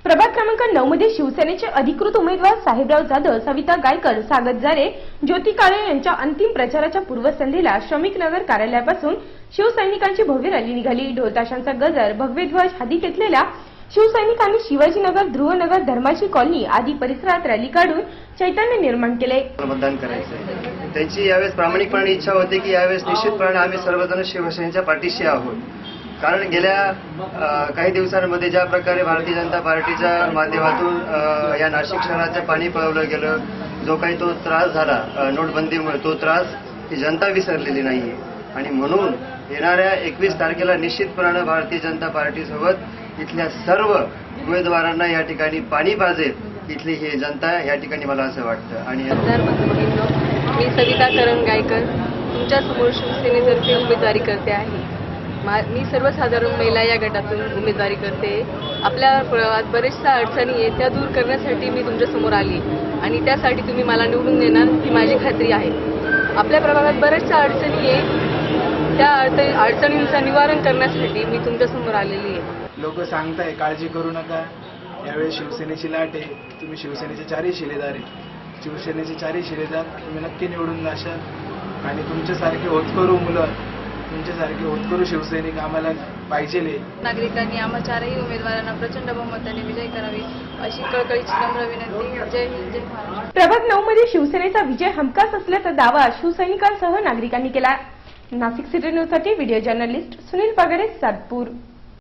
प्रभाग क्रमांक 9 मध्ये शिवसेनेचे अधिकृत उमेदवार साहेबराव जाधव, सविता गायकर, सागर जारे, ज्योती काळे यांच्या अंतिम प्रचाराच्या पूर्वसंध्येला श्रमिक नगर कार्यालयापासून शिवसैनिकांची भव्य रॅली निघाली। ढोलताशांचा गजर, भगवे ध्वज हाती घेतलेल्या शिवसैनिकांनी शिवाजीनगर, ध्रुवनगर, धर्माची कॉलनी आदी परिसरात रॅली काढून चैतन्य निर्माण केले। मतदान करायचं त्यांची यावेळेस प्रामाणिकपणे इच्छा होती की यावेळेस निश्चितपणे आम्ही सर्वजण शिवसेनेच्या पाठीशी आहोत। कारण गेल्या काही दिवसांमध्ये ज्या प्रकारे भारतीय जनता पार्टीच्या माध्यमातून या नाशिक शहराचं पाणी पळवलं गेलं, जो काही तो त्रास झाला नोटबंदीमुळे, तो त्रास ही जनता विसरलेली नाहीये आणि म्हणून येणाऱ्या 21 तारखेला निश्चितपणे भारतीय जनता पार्टीसोबत इथल्या सर्व उमेदवारांना या ठिकाणी पाणी पाजेल इथली ही जनता या ठिकाणी, मला असं वाटतं। आणि मी सविता गायकर तुमच्या समोर शिवसेनेतर्फे उमेदवारी करते आहे। मी सर्वसाधारण महिला या गटातून उमेदवारी करते। आपल्या प्रभागात बरेचशा अडचणी आहेत, त्या दूर करण्यासाठी मी तुमच्या समोर आली आणि त्यासाठी तुम्ही मला निवडून देणार ही माझी खात्री आहे। आपल्या प्रभागात बरेचशा अडचणी आहेत, त्या अडचणींचं निवारण करण्यासाठी मी तुमच्या समोर आलेली आहे। लोक सांगताय काळजी करू नका, यावेळी शिवसेनेची लाट आहे, तुम्ही शिवसेनेचे चारही शिलेदार आहे, शिवसेनेचे चारही शिलेदार तुम्ही नक्की निवडून जाशाल आणि तुमच्यासारखे होतकरू मुलं, तुमच्यासारखे होतकरू शिवसैनिक आम्हाला पाहिजे। नागरिकांनी आम्हा चारही उमेदवारांना प्रचंड बहुमताने विजय करावे अशी कळकळीची नम्र विनंती। जय हिंद, जय महाराष्ट्र। प्रभाग 9 मध्ये शिवसेनेचा विजय हमखास असल्याचा दावा शिवसैनिकांसह नागरिकांनी केला। नाशिक सिटी न्यूज साठी व्हिडिओ जर्नलिस्ट सुनील पगारे, सातपूर।